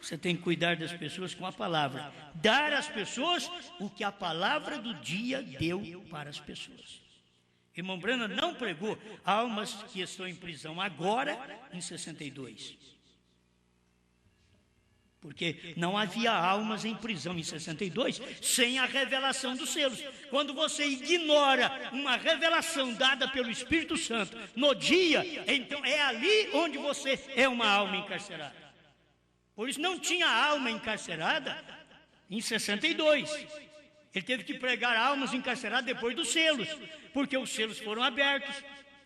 Você tem que cuidar das pessoas com a palavra. Dar às pessoas o que a palavra do dia deu para as pessoas. Irmão Brana não pregou almas que estão em prisão agora, em 62. Porque não havia almas em prisão em 62 sem a revelação dos selos. Quando você ignora uma revelação dada pelo Espírito Santo no dia, então é ali onde você é uma alma encarcerada. Por isso não tinha alma encarcerada em 62. Ele teve que pregar almas encarceradas depois dos selos, porque os selos foram abertos,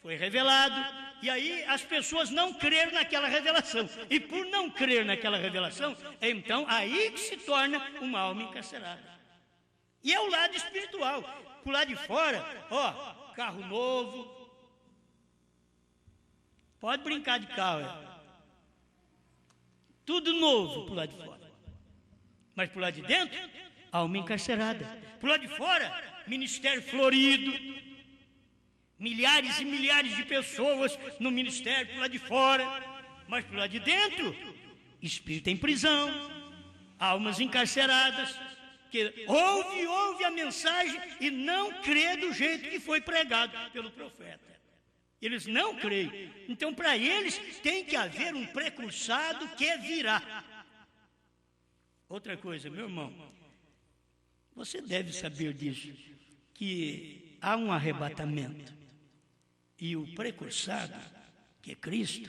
foi revelado, e aí as pessoas não creram naquela revelação. E por não crer naquela revelação, então aí que se torna uma alma encarcerada. E é o lado espiritual. Por lado de fora, ó, carro novo. Pode brincar de carro, tudo novo por lá de fora. Mas por lá de dentro, alma encarcerada. Por lá de fora, ministério florido. Milhares e milhares de pessoas no ministério por lá de fora. Mas por lá de dentro, espírito em prisão. Almas encarceradas. Que ouve a mensagem e não crê do jeito que foi pregado pelo profeta. Eles não creem. Então, para eles, tem que haver um precursado que virá. Outra coisa, meu irmão, você deve saber disso, que há um arrebatamento. E o precursado, que é Cristo,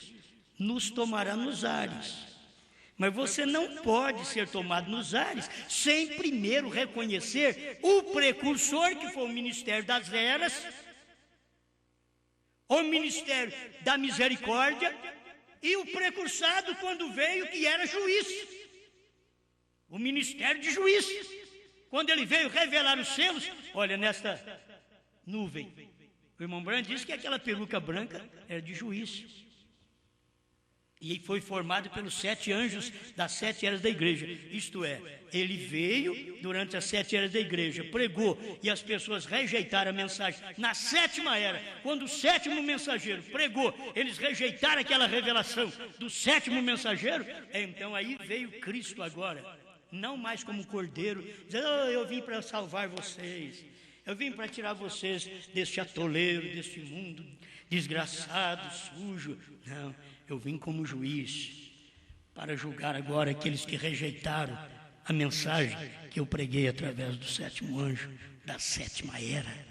nos tomará nos ares. Mas você não pode ser tomado nos ares sem primeiro reconhecer o precursor, que foi o ministério das eras, o ministério da misericórdia, e o precursado quando veio, que era juiz, o ministério de juiz, quando ele veio revelar os selos. Olha, nesta nuvem, o irmão Branco disse que aquela peruca branca era de juiz, e foi formado pelos 7 anjos das 7 eras da igreja. Isto é, ele veio durante as 7 eras da igreja, pregou, e as pessoas rejeitaram a mensagem. Na 7ª era, quando o 7º mensageiro pregou, eles rejeitaram aquela revelação do 7º mensageiro. Então aí veio Cristo agora, não mais como cordeiro, dizendo, oh, eu vim para salvar vocês, eu vim para tirar vocês deste atoleiro, deste mundo desgraçado, sujo. Não, eu vim como juiz para julgar agora aqueles que rejeitaram a mensagem que eu preguei através do 7º anjo da 7ª era.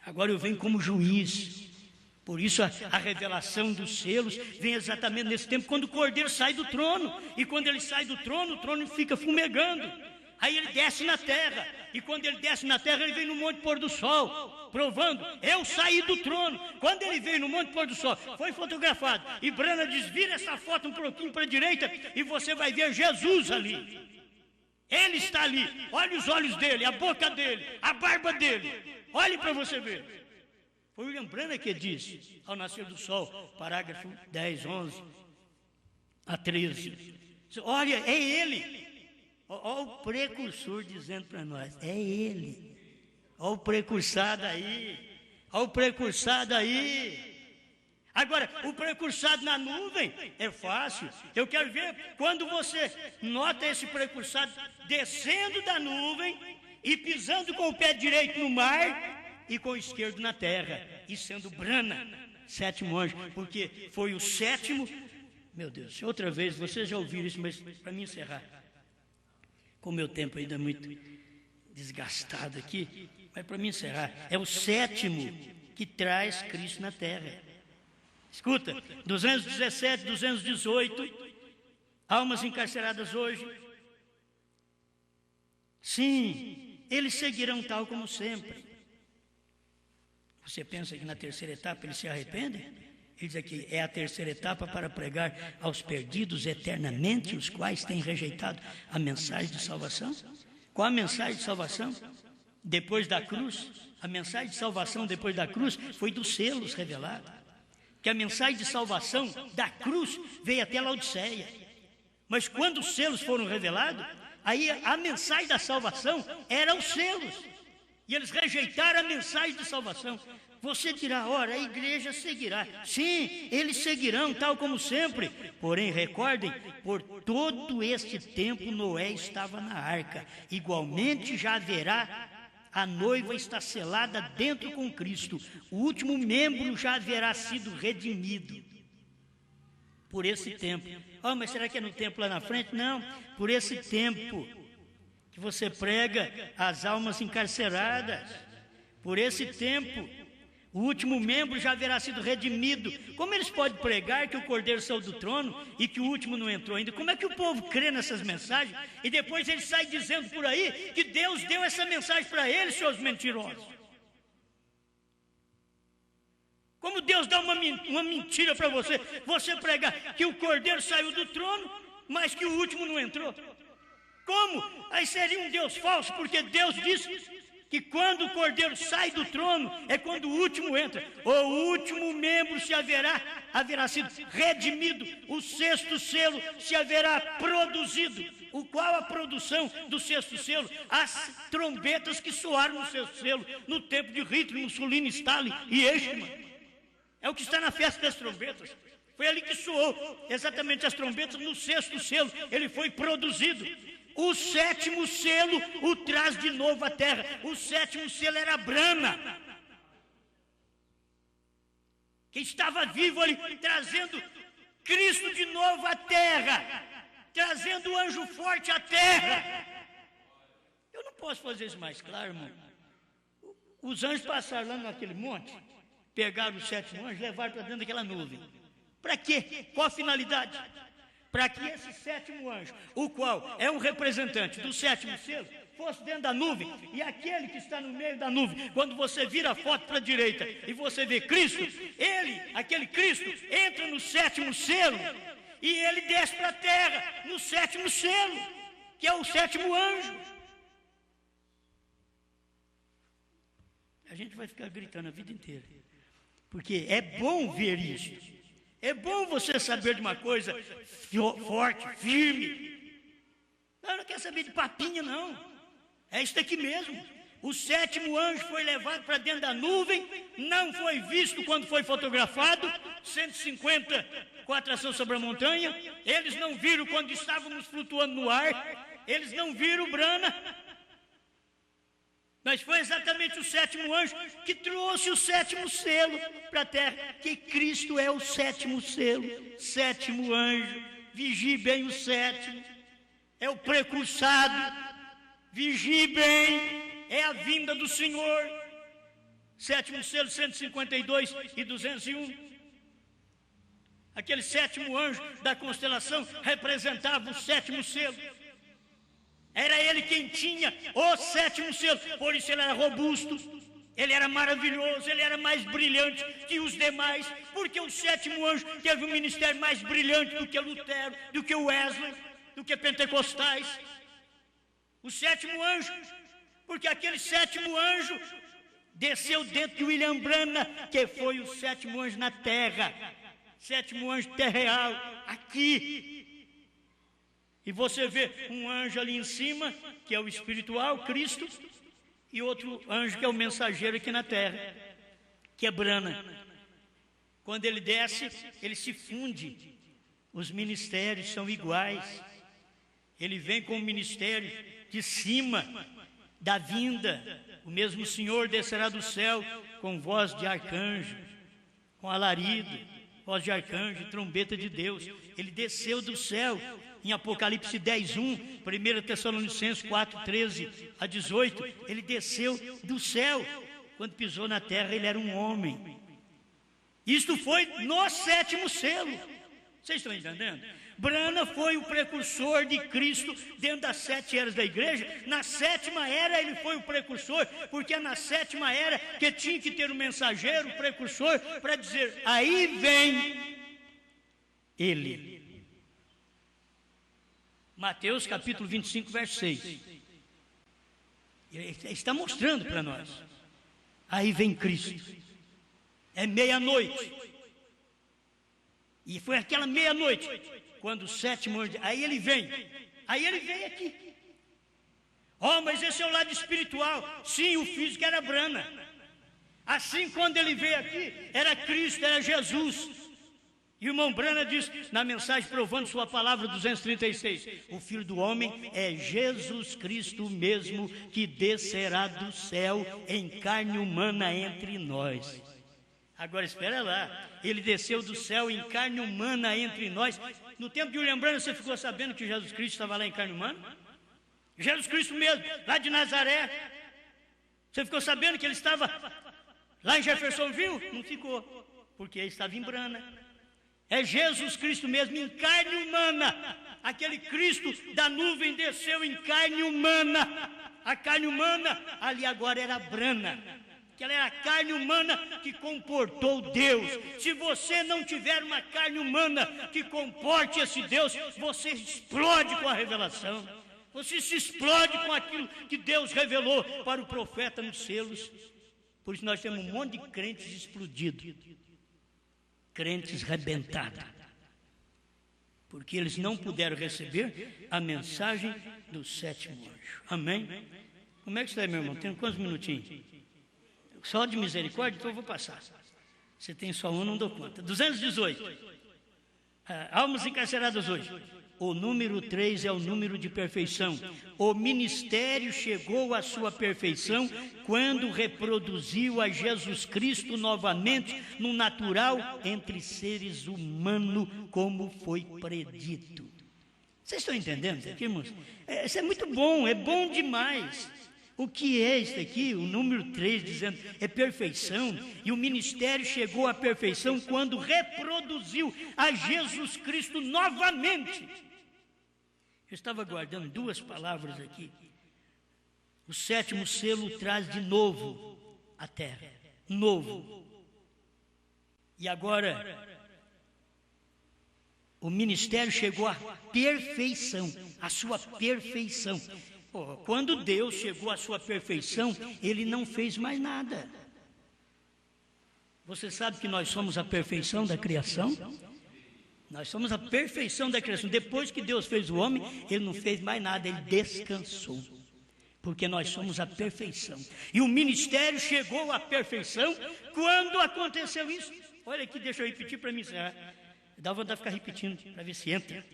Agora eu venho como juiz. Por isso a revelação dos selos vem exatamente nesse tempo, quando o Cordeiro sai do trono. E quando ele sai do trono, o trono fica fumegando. Aí ele desce na terra. E quando ele desce na terra, ele vem no Monte Pôr do Sol, provando: eu saí do trono. Quando ele veio no Monte Pôr do Sol, foi fotografado. E Branham diz: vira essa foto um pouquinho para a direita e você vai ver Jesus ali. Ele está ali. Olha os olhos dele, a boca dele, a barba dele. Olhe para você ver. Foi William Branham que disse, ao nascer do sol, parágrafo 10, 11 a 13. Olha, é ele. Olha o precursor dizendo para nós: é ele. Olha o precursado aí. Olha o precursado aí. Agora, o precursado na nuvem é fácil. Eu quero ver quando você nota esse precursado descendo da nuvem e pisando com o pé direito no mar e com o esquerdo na terra, e sendo Branham, sétimo anjo, porque foi o sétimo. Meu Deus, outra vez, vocês já ouviram isso, mas para mim encerrar, com o meu tempo ainda muito desgastado aqui, mas para mim encerrar, é o sétimo que traz Cristo na terra. Escuta, 217, 218, almas encarceradas hoje. Sim, eles seguirão tal como sempre. Você pensa que na terceira etapa eles se arrependem? Ele diz aqui: é a terceira etapa para pregar aos perdidos eternamente, os quais têm rejeitado a mensagem de salvação. Qual a mensagem de salvação? Depois da cruz, a mensagem de salvação depois da cruz foi dos selos revelada. Que a mensagem de salvação da cruz veio até Laodiceia. Mas quando os selos foram revelados, aí a mensagem da salvação era os selos. E eles rejeitaram a mensagem de salvação. Você dirá: ora, a igreja seguirá. Sim, eles seguirão, tal como sempre. Porém, recordem, por todo este tempo Noé estava na arca. Igualmente já haverá, a noiva está selada dentro com Cristo. O último membro já haverá sido redimido. Por esse tempo. Oh, mas será que é no tempo lá na frente? Não, por esse tempo que você prega às almas encarceradas. Por esse tempo, o último membro já haverá sido redimido. Como eles podem pregar que o Cordeiro saiu do trono e que o último não entrou ainda? Como é que o povo crê nessas mensagens e depois eles saem dizendo por aí que Deus deu essa mensagem para eles, seus mentirosos? Como Deus dá uma mentira para você? Você pregar que o Cordeiro saiu do trono, mas que o último não entrou. Como? Aí seria um Deus falso, porque Deus disse que quando o Cordeiro sai do trono, é quando o último entra. O último membro haverá sido redimido. O sexto selo se haverá produzido. O qual a produção do sexto selo? As trombetas que soaram no sexto selo, no tempo de Hitler, Mussolini, Stalin e Eichmann. É o que está na festa das trombetas. Foi ali que soou exatamente as trombetas no sexto selo. Ele foi produzido. O sétimo selo o traz de novo à terra. O sétimo selo era Branham, que estava vivo ali, trazendo Cristo de novo à terra, trazendo o anjo forte à terra. Eu não posso fazer isso mais claro, irmão. Os anjos passaram lá naquele monte, pegaram o sétimo anjo e levaram para dentro daquela nuvem. Para quê? Qual a finalidade? Para que esse sétimo anjo, o qual é um representante do sétimo selo, fosse dentro da nuvem, e aquele que está no meio da nuvem, quando você vira a foto para a direita e você vê Cristo, aquele Cristo, entra no sétimo selo, e ele desce para a terra, no sétimo selo, que é o sétimo anjo. A gente vai ficar gritando a vida inteira, porque é bom ver isso. É bom você saber de uma coisa forte, firme. Não quer saber de papinha, não. É isso daqui mesmo. O sétimo anjo foi levado para dentro da nuvem, não foi visto quando foi fotografado, 150 com a atração sobre a montanha. Eles não viram quando estávamos flutuando no ar. Eles não viram Branham. Mas foi exatamente o sétimo anjo que trouxe o sétimo selo para a terra, que Cristo é o sétimo selo, sétimo anjo. Vigie bem o sétimo, é o precursado. Vigie bem, é a vinda do Senhor. Sétimo selo, 152 e 201. Aquele sétimo anjo da constelação representava o sétimo selo. Era ele quem tinha o sétimo selo. Por isso ele era robusto, ele era maravilhoso, ele era mais brilhante que os demais, porque o sétimo anjo teve um ministério mais brilhante do que Lutero, do que Wesley, do que Pentecostais. O sétimo anjo, porque aquele sétimo anjo desceu dentro de William Branham, que foi o sétimo anjo na terra, sétimo anjo terreal, aqui. E você vê um anjo ali em cima, que é o espiritual, Cristo, e outro anjo que é o mensageiro aqui na terra, que é Branham. Quando ele desce, ele se funde. Os ministérios são iguais. Ele vem com o ministério de cima da vinda. O mesmo Senhor descerá do céu com voz de arcanjo, com alarido, voz de arcanjo, trombeta de Deus. Ele desceu do céu. Em Apocalipse 10:1, 1 Tessalonicenses 4:13 a 18, ele desceu do céu. Quando pisou na terra, ele era um homem. Isto foi no sétimo selo. Vocês estão entendendo? Branham foi o precursor de Cristo dentro das 7 eras da igreja. Na sétima era ele foi o precursor, porque é na sétima era que tinha que ter um mensageiro, um precursor, para dizer, aí vem ele. Mateus capítulo 25, verso 6. Ele está mostrando para nós. Aí vem Cristo. É meia-noite. E foi aquela meia-noite, quando o sétimo anjo... Aí ele vem aqui. Oh, mas esse é o lado espiritual. Sim, o físico era Branham. Assim, quando ele veio aqui, era Cristo, era Jesus. E o irmão Branham diz na mensagem provando sua palavra 236, o Filho do Homem é Jesus Cristo mesmo, que descerá do céu em carne humana entre nós. Agora espera lá, ele desceu do céu em carne humana entre nós. No tempo de William Branham, você ficou sabendo que Jesus Cristo estava lá em carne humana? Jesus Cristo mesmo, lá de Nazaré. Você ficou sabendo que ele estava lá em Jeffersonville? Não ficou, porque ele estava em Branham. É Jesus Cristo mesmo, em carne humana. Aquele Cristo da nuvem desceu em carne humana. A carne humana ali agora era Branham. Que ela era a carne humana que comportou Deus. Se você não tiver uma carne humana que comporte esse Deus, você explode com a revelação. Você se explode com aquilo que Deus revelou para o profeta nos selos. Por isso nós temos um monte de crentes explodidos. Crentes rebentados, porque eles não puderam receber a mensagem do sétimo anjo. Amém? Como é que está, meu irmão? Tem quantos minutinhos? Só de misericórdia, então eu vou passar. Você tem só um, não dou conta. 218. Almas encarceradas hoje. O número 3 é o número de perfeição. O ministério chegou à sua perfeição quando reproduziu a Jesus Cristo novamente no natural entre seres humanos, como foi predito. Vocês estão entendendo isso aqui, irmãos? Isso é muito bom, é bom demais. O que é isso aqui? O número 3 dizendo é perfeição. E o ministério chegou à perfeição quando reproduziu a Jesus Cristo novamente. Eu estava guardando duas palavras aqui. O sétimo selo traz de novo a terra. Novo. E agora, o ministério chegou à perfeição. A sua perfeição. Quando Deus chegou à sua perfeição, Ele não fez mais nada. Você sabe que nós somos a perfeição da criação? Nós somos a perfeição da criação. Depois que Deus fez o homem, Ele não fez mais nada, Ele descansou. Porque nós somos a perfeição. E o ministério chegou à perfeição quando aconteceu isso. Olha aqui, deixa eu repetir para mim encerrar. Dá vontade de ficar repetindo, para ver se entra.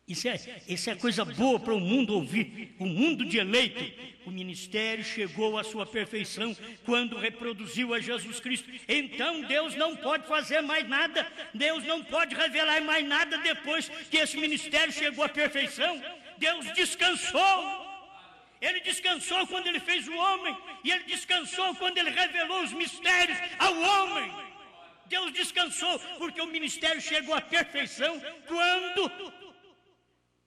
Isso é coisa boa para o mundo ouvir, o mundo de eleito. O ministério chegou à sua perfeição quando reproduziu a Jesus Cristo. Então Deus não pode fazer mais nada, Deus não pode revelar mais nada depois que esse ministério chegou à perfeição. Deus descansou. Ele descansou quando ele fez o homem, e ele descansou quando ele revelou os mistérios ao homem. Deus descansou porque o ministério chegou à perfeição quando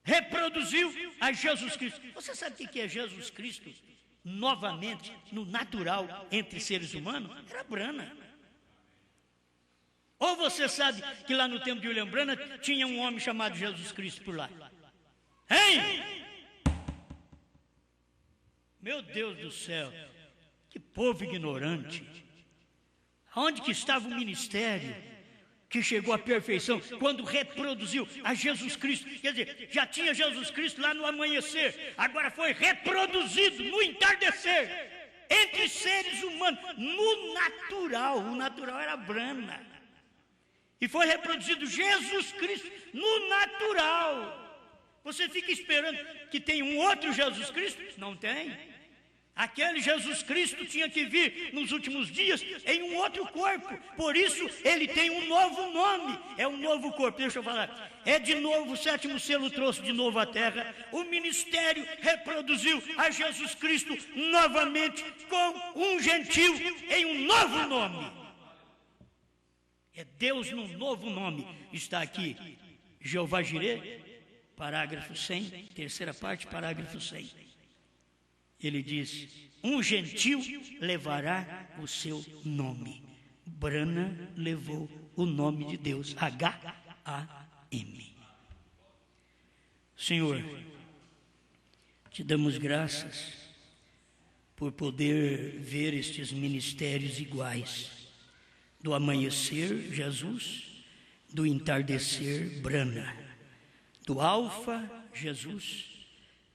reproduziu a Jesus Cristo. Você sabe o que é Jesus Cristo? Novamente, no natural, entre seres humanos, era Brana. Ou você sabe que lá no tempo de William Branham tinha um homem chamado Jesus Cristo por lá? Hein? Meu Deus do céu, que povo ignorante. Onde que estava o ministério que chegou à perfeição quando reproduziu a Jesus Cristo? Quer dizer, já tinha Jesus Cristo lá no amanhecer, agora foi reproduzido no entardecer, entre seres humanos, no natural. O natural era Brana. E foi reproduzido Jesus Cristo no natural. Você fica esperando que tenha um outro Jesus Cristo? Não tem. Aquele Jesus Cristo tinha que vir nos últimos dias em um outro corpo. Por isso ele tem um novo nome. É um novo corpo. Deixa eu falar. É de novo, o sétimo selo trouxe de novo à terra. O ministério reproduziu a Jesus Cristo novamente com um gentil em um novo nome. É Deus num novo nome. Está aqui Jeová Jireh, parágrafo 100, terceira parte, parágrafo 100. Ele diz: um gentil levará o seu nome. Brana levou o nome de Deus, H-A-M. Senhor, te damos graças por poder ver estes ministérios iguais. Do amanhecer, Jesus, do entardecer, Brana, do alfa, Jesus,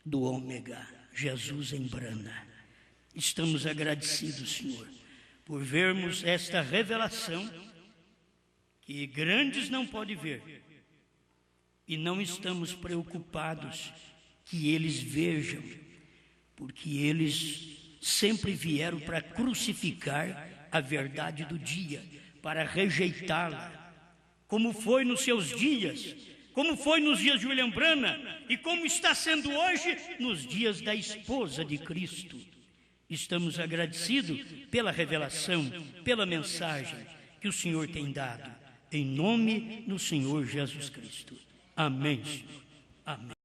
do ômega, Jesus em Brana. Estamos agradecidos, Senhor, por vermos esta revelação que grandes não podem ver, e não estamos preocupados que eles vejam, porque eles sempre vieram para crucificar a verdade do dia, para rejeitá-la, como foi nos seus dias, como foi nos dias de William Branham e como está sendo hoje nos dias da esposa de Cristo. Estamos agradecidos pela revelação, pela mensagem que o Senhor tem dado, em nome do Senhor Jesus Cristo. Amém, Senhor. Amém.